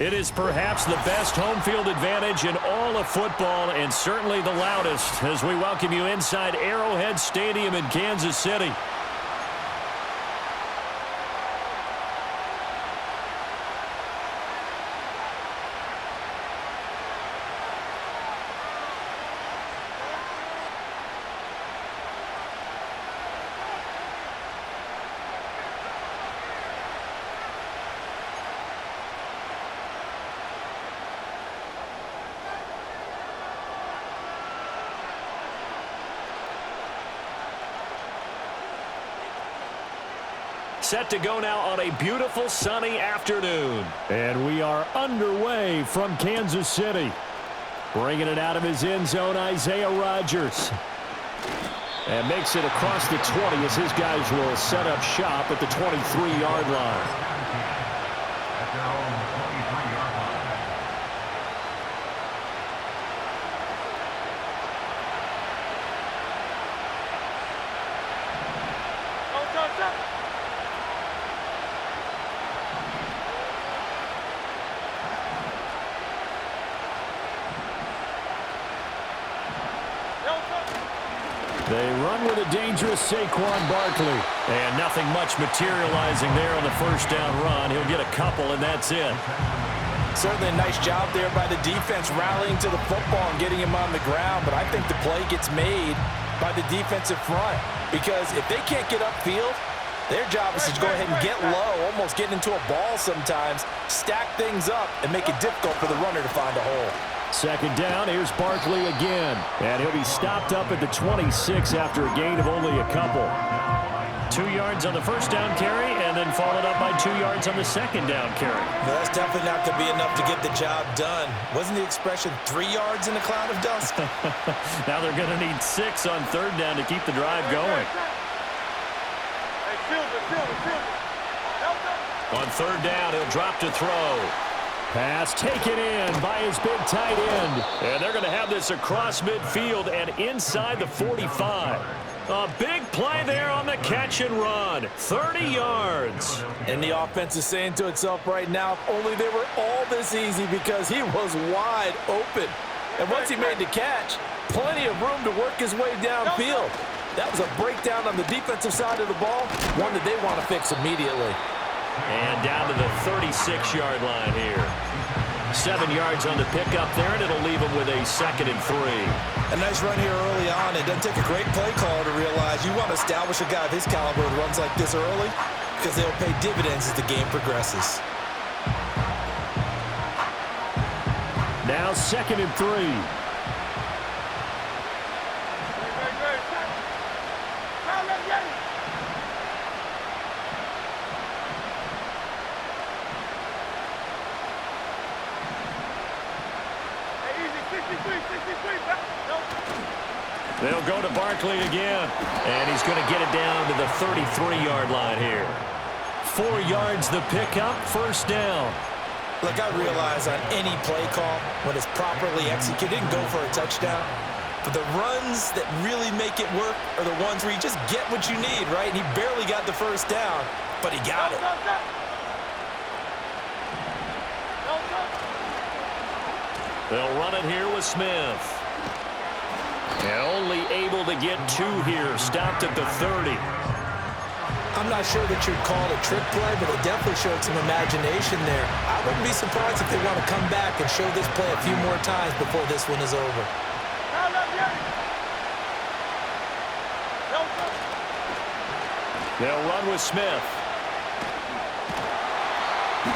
It is perhaps the best home field advantage in all of football and certainly the loudest as we welcome you inside Arrowhead Stadium in Kansas City. Set to go now on a beautiful sunny afternoon. And we are underway from Kansas City. Bringing it out of his end zone, Isaiah Rodgers. And makes it across the 20 as his guys will set up shop at the 23-yard line. They run with a dangerous Saquon Barkley. And nothing much materializing there on the first down run. He'll get a couple, and that's it. Certainly a nice job there by the defense rallying to the football and getting him on the ground. But I think the play gets made by the defensive front. Because if they can't get upfield, their job is to go ahead and get low, almost get into a ball sometimes, stack things up, and make it difficult for the runner to find a hole. Second down, here's Barkley again. And he'll be stopped up at the 26 after a gain of only a couple. 2 yards on the first down carry, and then followed up by 2 yards on the second down carry. No, that's definitely not going to be enough to get the job done. Wasn't the expression 3 yards in a cloud of dust? Now they're going to need 6 on third down to keep the drive going. On third down, he'll drop to throw. Pass taken in by his big tight end. And they're going to have this across midfield and inside the 45. A big play there on the catch and run. 30 yards. And the offense is saying to itself right now, if only they were all this easy, because he was wide open. And once he made the catch, plenty of room to work his way downfield. That was a breakdown on the defensive side of the ball, one that they want to fix immediately. And down to the 36-yard line here. 7 yards on the pickup there, and it'll leave him with a 2nd and 3. A nice run here early on. It doesn't take a great play caller to realize you want to establish a guy of his caliber who runs like this early, because they'll pay dividends as the game progresses. Now 2nd and 3. They'll go to Barkley again, and he's going to get it down to the 33-yard line here. 4 yards the pickup, first down. Look, I realize on any play call, when it's properly executed, and go for a touchdown. But the runs that really make it work are the ones where you just get what you need, right? And he barely got the first down, but he got it. They'll run it here with Smith. And only able to get 2 here, stopped at the 30. I'm not sure that you'd call it a trick play, but it definitely showed some imagination there. I wouldn't be surprised if they want to come back and show this play a few more times before this one is over. They'll run with Smith.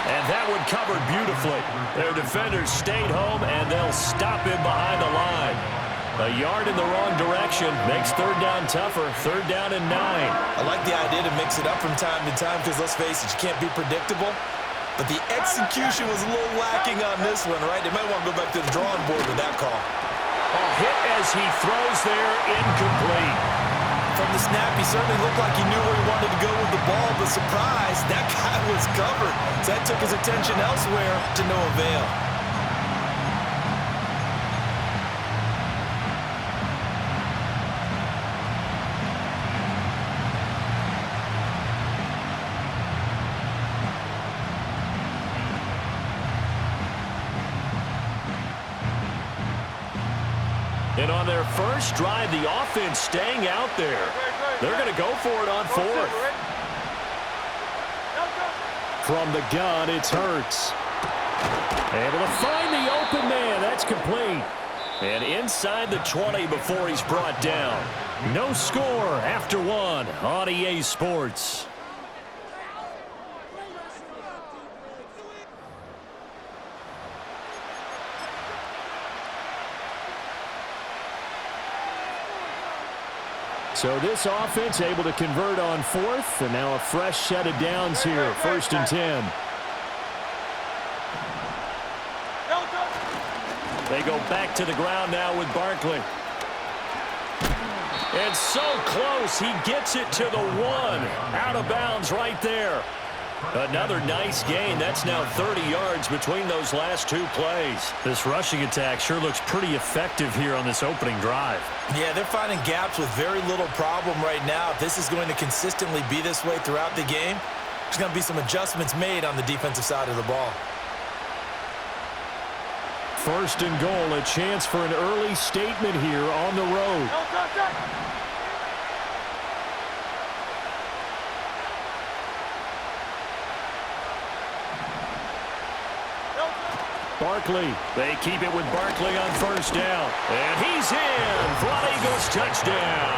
And that one covered beautifully. Their defenders stayed home, and they'll stop him behind the line. A yard in the wrong direction makes third down tougher. Third down and 9. I like the idea to mix it up from time to time because, let's face it, you can't be predictable. But the execution was a little lacking on this one, right? They might want to go back to the drawing board with that call. A hit as he throws there, incomplete. From the snap, he certainly looked like he knew where he wanted to go with the ball, but surprise, that guy was covered. So that took his attention elsewhere to no avail. And on their first drive, the offense staying out there. They're going to go for it on fourth. From the gun, it's Hurts. Able to find the open man. That's complete. And inside the 20 before he's brought down. No score after one on EA Sports. So this offense able to convert on fourth, and now a fresh set of downs here, 1st and 10. They go back to the ground now with Barkley. And so close, he gets it to the 1. Out of bounds right there. Another nice gain. That's now 30 yards between those last 2 plays. This rushing attack sure looks pretty effective here on this opening drive. Yeah, they're finding gaps with very little problem right now. If this is going to consistently be this way throughout the game, there's going to be some adjustments made on the defensive side of the ball. 1st and goal, a chance for an early statement here on the road. Barkley. They keep it with Barkley on 1st down. And he's in for an Eagles touchdown.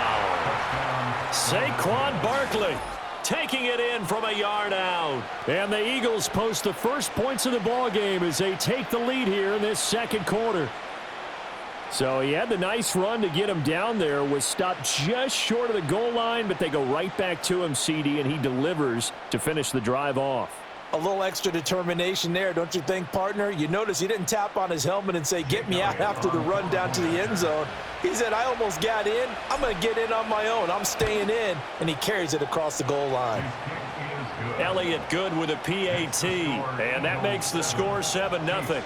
Saquon Barkley taking it in from a yard out. And the Eagles post the first points of the ball game as they take the lead here in this 2nd quarter. So he had the nice run to get him down there, was stopped just short of the goal line, but they go right back to him, CD, and he delivers to finish the drive off. A little extra determination there, don't you think, partner? You notice he didn't tap on his helmet and say, get me out after the run down to the end zone. He said, I almost got in. I'm going to get in on my own. I'm staying in. And he carries it across the goal line. Elliott good with a PAT. And that makes the score 7-0.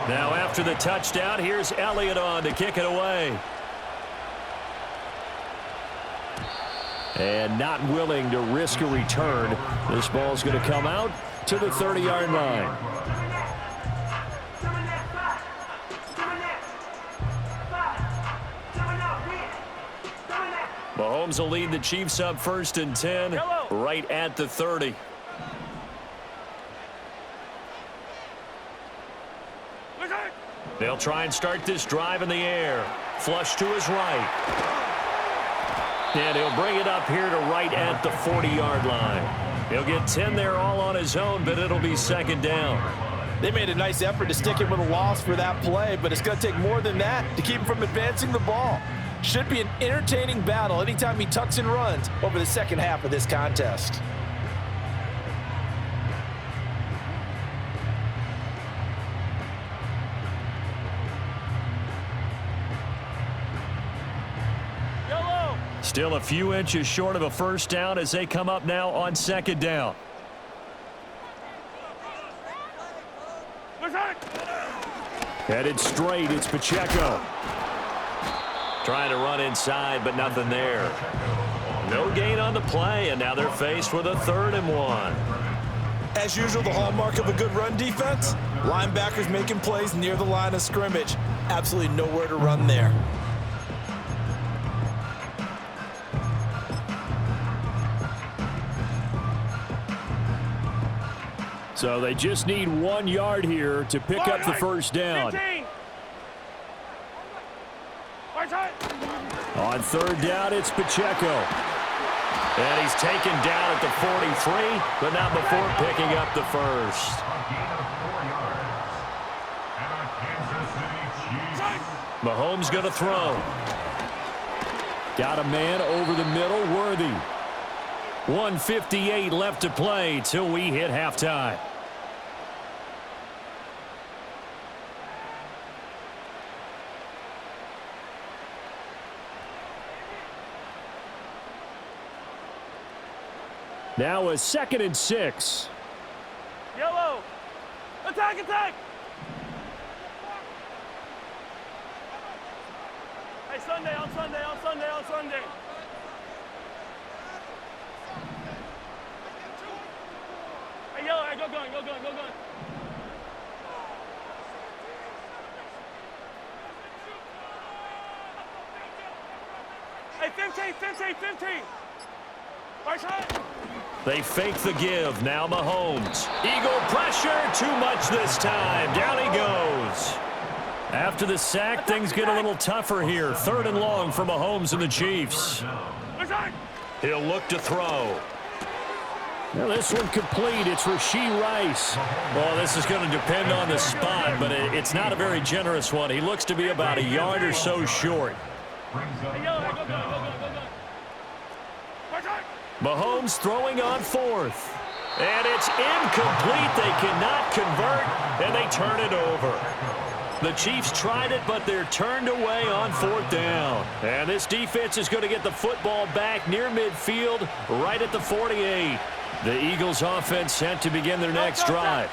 Now after the touchdown, here's Elliott on to kick it away. And not willing to risk a return. This ball's going to come out to the 30-yard line. Mahomes will lead the Chiefs up 1st and 10, right at the 30. They'll try and start this drive in the air. Flush to his right. And he'll bring it up here to right at the 40-yard line. He'll get 10 there all on his own, but it'll be 2nd down. They made a nice effort to stick him with a loss for that play, but it's going to take more than that to keep him from advancing the ball. Should be an entertaining battle anytime he tucks and runs over the 2nd half of this contest. Still a few inches short of a 1st down as they come up now on 2nd down. Headed straight, it's Pacheco. Trying to run inside, but nothing there. No gain on the play, and now they're faced with a 3rd and 1. As usual, the hallmark of a good run defense, linebackers making plays near the line of scrimmage. Absolutely nowhere to run there. So they just need 1 yard here to pick up the 1st down. On 3rd down, it's Pacheco. And he's taken down at the 43, but not before picking up the 1st. Mahomes going to throw. Got a man over the middle, Worthy. 1:58 left to play till we hit halftime. Now a 2nd and 6. Yellow. Attack, attack. Hey, Sunday, on Sunday, on Sunday, on Sunday. go gun, go gun, go gun. Hey, 15, 15, 15. Right side. They fake the give. Now Mahomes. Eagle pressure. Too much this time. Down he goes. After the sack, things get a little tougher here. 3rd and long for Mahomes and the Chiefs. He'll look to throw. Now this one complete. It's Rashee Rice. Well, this is going to depend on the spot, but it's not a very generous one. He looks to be about a yard or so short. Mahomes throwing on 4th. And it's incomplete. They cannot convert, and they turn it over. The Chiefs tried it, but they're turned away on 4th down. And this defense is going to get the football back near midfield, right at the 48. The Eagles offense set to begin their next drive.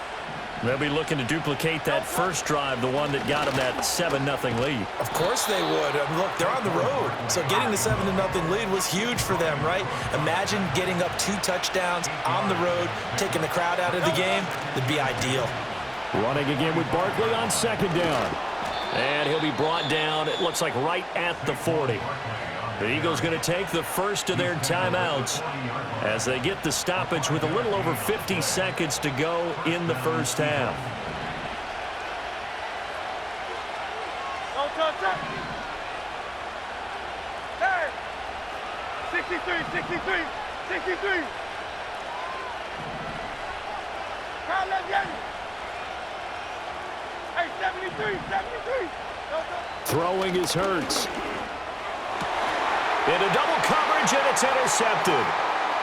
They'll be looking to duplicate that first drive, the one that got them that 7-0 lead. Of course they would. I mean, look, they're on the road. So getting the 7-0 lead was huge for them, right? Imagine getting up 2 touchdowns on the road, taking the crowd out of the game. It'd be ideal. Running again with Barkley on 2nd down. And he'll be brought down, it looks like right at the 40. The Eagles going to take the first of their timeouts as they get the stoppage with a little over 50 seconds to go in the first half. Hey! 63, 63, 63. Kyle, let's get it. Hey, 73, 73. Throwing is Hurts. Into double coverage, and it's intercepted.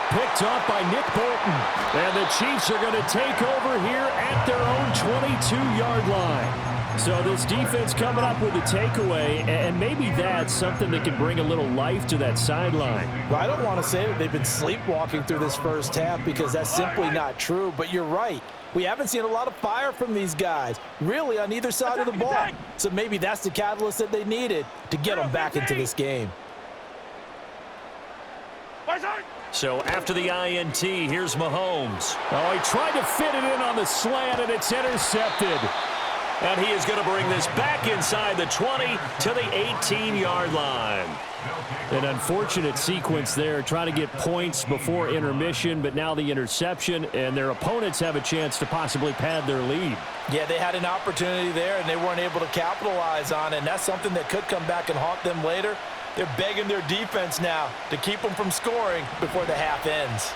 Picked off by Nick Bolton. And the Chiefs are going to take over here at their own 22-yard line. So this defense coming up with a takeaway, and maybe that's something that can bring a little life to that sideline. Well, I don't want to say that they've been sleepwalking through this first half because that's simply not true, but you're right. We haven't seen a lot of fire from these guys, really on either side of the ball. So maybe that's the catalyst that they needed to get them back into this game. So after the INT, here's Mahomes. Oh, he tried to fit it in on the slant, and it's intercepted. And he is going to bring this back inside the 20 to the 18-yard line. An unfortunate sequence there, trying to get points before intermission, but now the interception, and their opponents have a chance to possibly pad their lead. Yeah, they had an opportunity there, and they weren't able to capitalize on it, and that's something that could come back and haunt them later. They're begging their defense now to keep them from scoring before the half ends.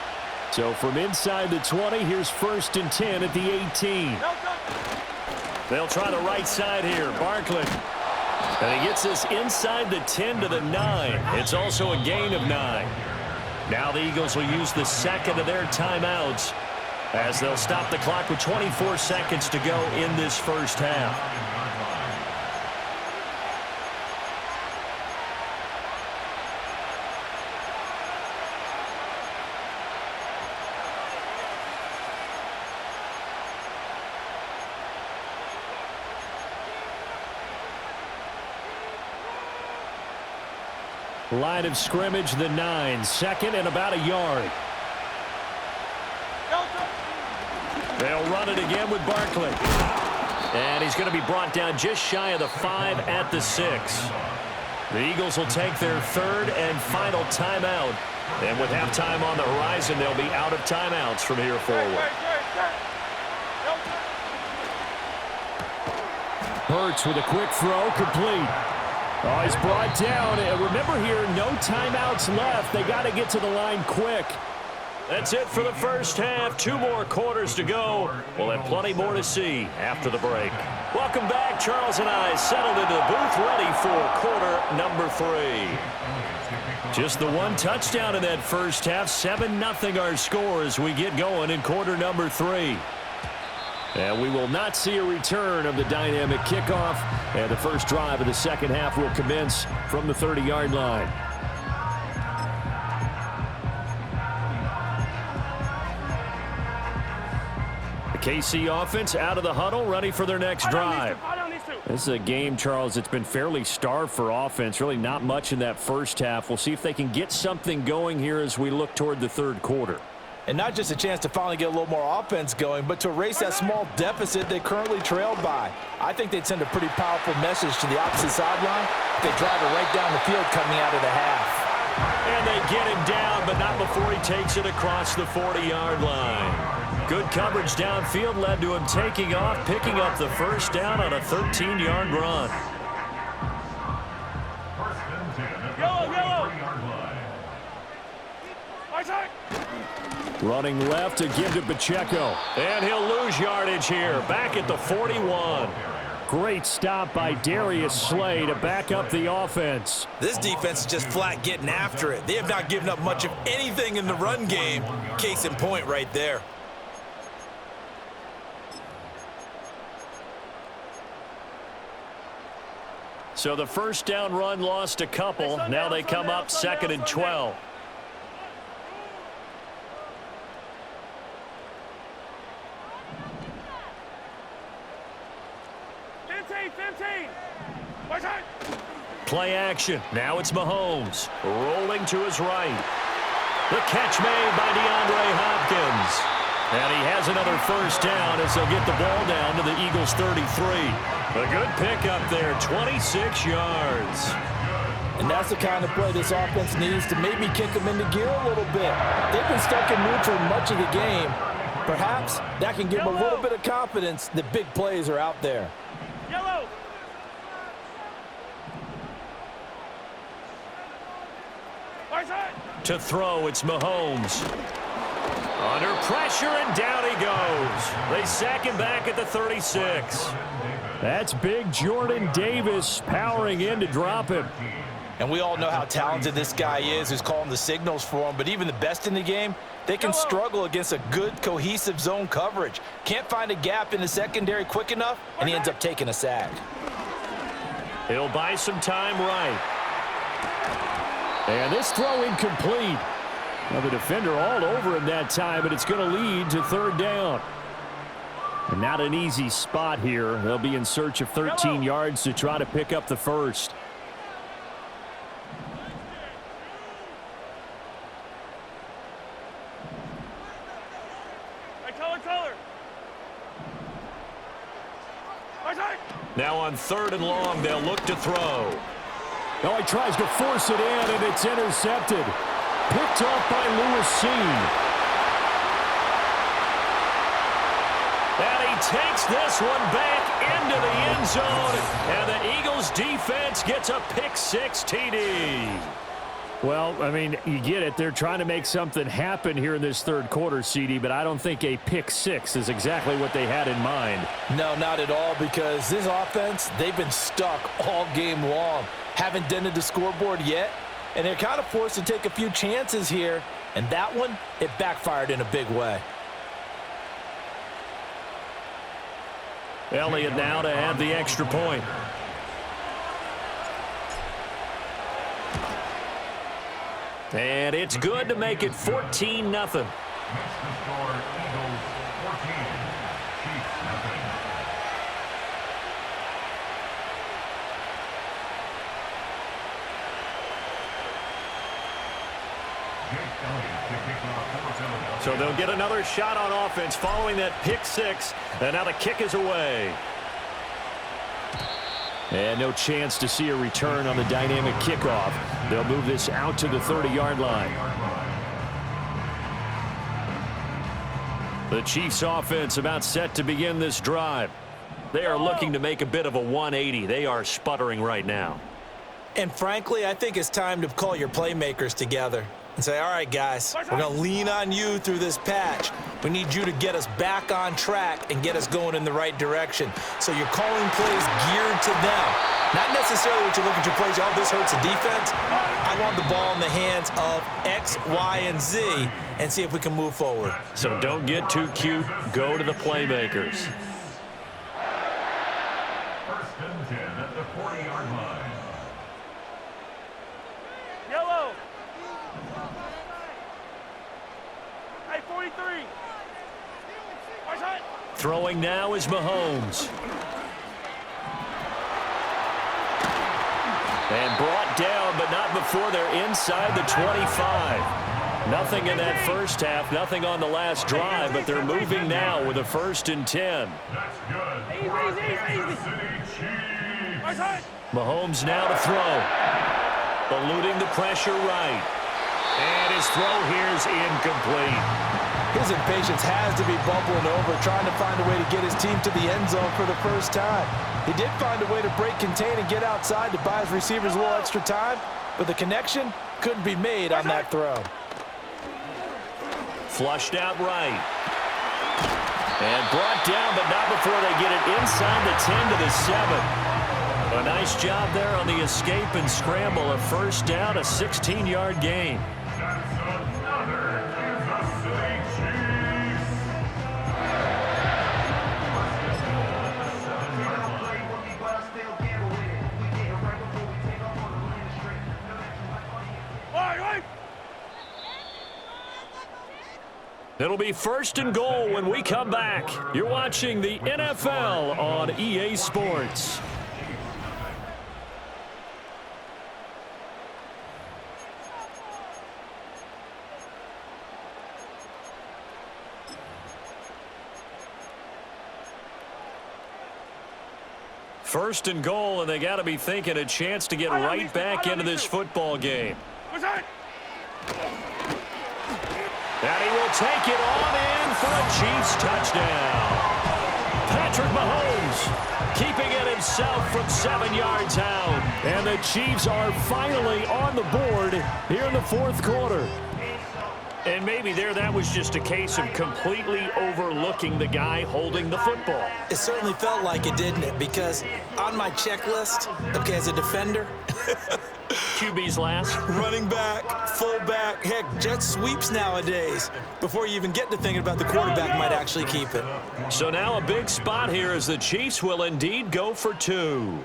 So from inside the 20, here's 1st and 10 at the 18. They'll try the right side here. Barkley. And he gets this inside the 10 to the 9. It's also a gain of 9. Now the Eagles will use the second of their timeouts as they'll stop the clock with 24 seconds to go in this first half. Line of scrimmage, the 9. 2nd and about a yard. They'll run it again with Barkley. And he's going to be brought down just shy of the 5 at the 6. The Eagles will take their 3rd and final timeout. And with halftime on the horizon, they'll be out of timeouts from here forward. Hurts with a quick throw, complete. Oh, he's brought down. And remember here, no timeouts left. They got to get to the line quick. That's it for the first half. 2 more quarters to go. We'll have plenty more to see after the break. Welcome back. Charles and I settled into the booth, ready for quarter number 3. Just the 1 touchdown in that first half. 7-0 our score as we get going in quarter number 3. And we will not see a return of the dynamic kickoff. And the first drive of the second half will commence from the 30-yard line. The KC offense out of the huddle, ready for their next drive. This is a game, Charles, it's been fairly starved for offense. Really not much in that first half. We'll see if they can get something going here as we look toward the third quarter. And not just a chance to finally get a little more offense going, but to erase that small deficit they currently trailed by. I think they'd send a pretty powerful message to the opposite sideline if they drive it right down the field coming out of the half. And they get him down, but not before he takes it across the 40-yard line. Good coverage downfield led to him taking off, picking up the first down on a 13-yard run. Yellow. Running left to give to Pacheco. And he'll lose yardage here, back at the 41. Great stop by Darius Slay to back up the offense. This defense is just flat getting after it. They have not given up much of anything in the run game. Case in point right there. So the first down run lost a couple. Now they come up 2nd and 12. Play action. Now it's Mahomes. Rolling to his right. The catch made by DeAndre Hopkins. And he has another first down as they'll get the ball down to the Eagles' 33. A good pickup there, 26 yards. And that's the kind of play this offense needs to maybe kick them into gear a little bit. They've been stuck in neutral much of the game. Perhaps that can give them a little bit of confidence that big plays are out there. Yellow. To throw, it's Mahomes. Under pressure, and down he goes. They sack him back at the 36. That's big Jordan Davis powering in to drop him. And we all know how talented this guy is who's calling the signals for him, but even the best in the game, they can struggle against a good, cohesive zone coverage. Can't find a gap in the secondary quick enough, and he ends up taking a sack. He'll buy some time right. And this throw incomplete. Well, the defender all over him that time, but it's going to lead to 3rd down. And not an easy spot here. They'll be in search of 13 yards to try to pick up the first. Now on 3rd and long, they'll look to throw. Oh, he tries to force it in, and it's intercepted. Picked off by Lewis Seen. And he takes this one back into the end zone. And the Eagles defense gets a pick-6 TD. Well, I mean, you get it. They're trying to make something happen here in this 3rd quarter, CD, but I don't think a pick-6 is exactly what they had in mind. No, not at all, because this offense, they've been stuck all game long. Haven't dented the scoreboard yet, and they're kind of forced to take a few chances here, and that one, it backfired in a big way. Elliott now to add the extra point. And it's good to make it 14-0. So they'll get another shot on offense following that pick-6, and now the kick is away. And no chance to see a return on the dynamic kickoff. They'll move this out to the 30-yard line. The Chiefs offense about set to begin this drive. They are looking to make a bit of a 180. They are sputtering right now. And frankly, I think it's time to call your playmakers together and say, all right, guys, we're going to lean on you through this patch. We need you to get us back on track and get us going in the right direction. So you're calling plays geared to them. Not necessarily what you look at your plays, oh, this hurts the defense. I want the ball in the hands of X, Y, and Z and see if we can move forward. So don't get too cute. Go to the playmakers. 1st and 10 at the 40-yard line. Yellow. Hey, 43. Throwing now is Mahomes. And brought down, but not before they're inside the 25. Nothing in that first half, nothing on the last drive, but they're moving now with a 1st and 10. That's good. Easy. Kansas City Chiefs. Mahomes now to throw. Eluding the pressure right. And his throw here's incomplete. His impatience has to be bubbling over, trying to find a way to get his team to the end zone for the first time. He did find a way to break contain and get outside to buy his receivers a little extra time, but the connection couldn't be made on that throw. Flushed out right. And brought down, but not before they get it inside the 10 to the 7. A nice job there on the escape and scramble. A 1st down, a 16-yard gain. That's another Kansas City Chiefs. It'll be 1st and goal when we come back. You're watching the NFL on EA Sports. First and goal, and they got to be thinking a chance to get right back into this football game. And he will take it on in for a Chiefs touchdown. Patrick Mahomes keeping it himself from 7 yards out. And the Chiefs are finally on the board here in the 4th quarter. And maybe that was just a case of completely overlooking the guy holding the football. It certainly felt like it, didn't it? Because on my checklist, okay, as a defender, QB's last. running back, fullback, heck, jet sweeps nowadays. Before you even get to thinking about the quarterback might actually keep it. So now a big spot here as the Chiefs will indeed go for 2.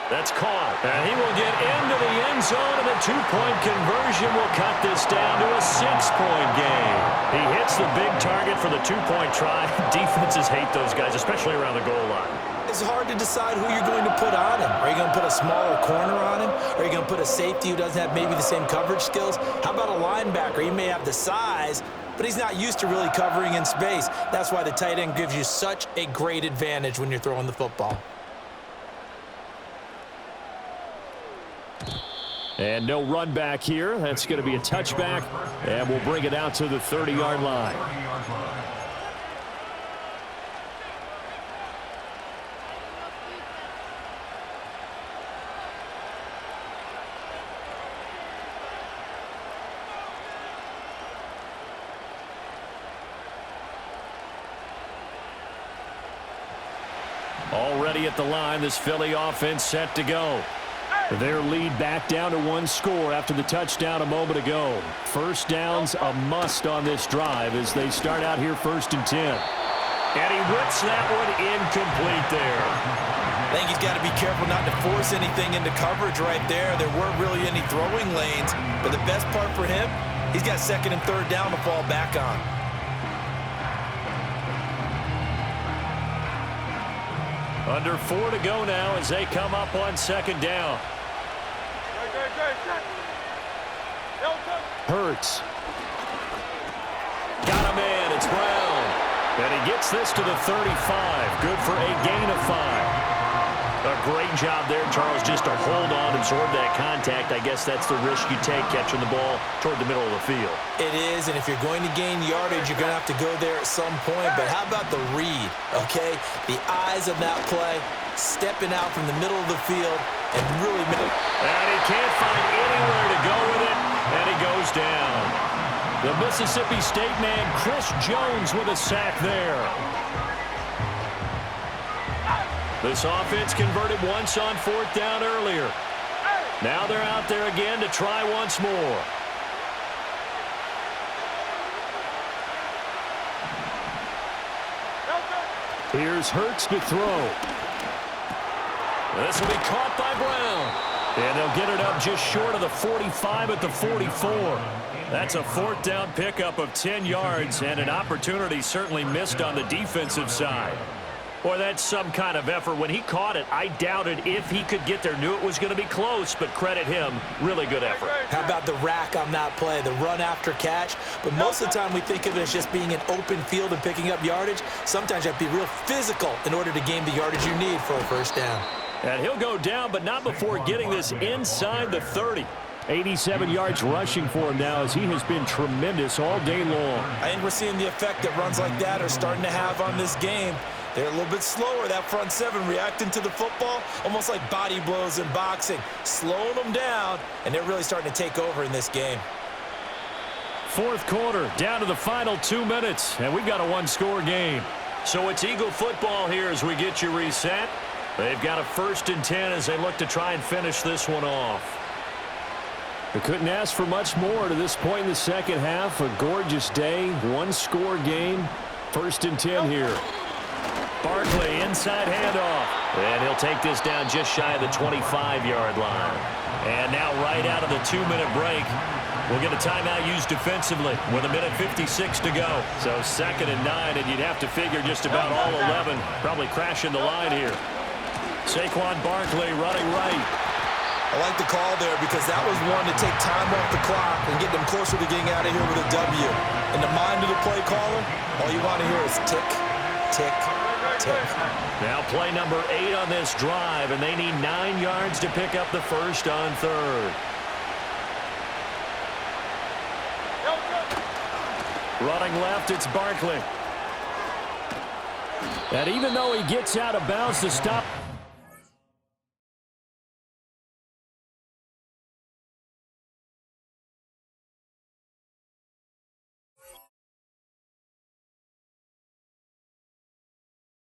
That's caught. And he will get into the end zone, and the 2-point conversion will cut this down to a 6-point game. He hits the big target for the 2-point try. Defenses hate those guys, especially around the goal line. It's hard to decide who you're going to put on him. Are you going to put a smaller corner on him? Are you going to put a safety who doesn't have maybe the same coverage skills? How about a linebacker? He may have the size, but he's not used to really covering in space. That's why the tight end gives you such a great advantage when you're throwing the football. And no run back here. That's going to be a touchback, and we'll bring it out to the 30-yard line. Already at the line, this Philly offense set to go. Their lead back down to 1 score after the touchdown a moment ago. 1st down's a must on this drive as they start out here 1st and 10. And he rips that one incomplete there. I think he's got to be careful not to force anything into coverage right there. There weren't really any throwing lanes, but the best part for him, he's got 2nd and 3rd down to fall back on. Under 4 to go now as they come up on 2nd down. Hurts. Got him in. It's Brown. And he gets this to the 35. Good for a gain of 5. A great job there, Charles, just to hold on, absorb that contact. I guess that's the risk you take catching the ball toward the middle of the field. It is, and if you're going to gain yardage, you're going to have to go there at some point. But how about the read, okay? The eyes of that play, stepping out from the middle of the field and really... And he can't find anywhere to go with it, and he goes down. The Mississippi State man, Chris Jones, with a sack there. This offense converted once on 4th down earlier. Now they're out there again to try once more. Here's Hurts to throw. This will be caught by Brown. And they'll get it up just short of the 45 at the 44. That's a 4th down pickup of 10 yards and an opportunity certainly missed on the defensive side. Boy, that's some kind of effort. When he caught it, I doubted if he could get there. Knew it was going to be close, but credit him. Really good effort. How about the rack on that play, the run after catch? But most of the time we think of it as just being an open field and picking up yardage. Sometimes you have to be real physical in order to gain the yardage you need for a first down. And he'll go down, but not before getting this inside the 30. 87 yards rushing for him now as he has been tremendous all day long. I think we're seeing the effect that runs like that are starting to have on this game. They're a little bit slower, that front seven, reacting to the football, almost like body blows in boxing, slowing them down, and they're really starting to take over in this game. Fourth quarter, down to the final 2 minutes, and we've got a one-score game. So it's Eagle football here as we get you reset. They've got a 1st and 10 as they look to try and finish this one off. They couldn't ask for much more to this point in the second half. A gorgeous day, one-score game, 1st and 10 here. Barkley, inside handoff. And he'll take this down just shy of the 25-yard line. And now right out of the 2-minute break, we'll get a timeout used defensively with 1:56 to go. So 2nd and 9, and you'd have to figure just about all 11 probably crashing the line here. Saquon Barkley running right. I like the call there because that was one to take time off the clock and get them closer to getting out of here with a W. In the mind of the play caller, all you want to hear is tick, tick, tick. Now play number 8 on this drive, and they need 9 yards to pick up the first on 3rd. Running left, it's Barkley. And even though he gets out of bounds to stop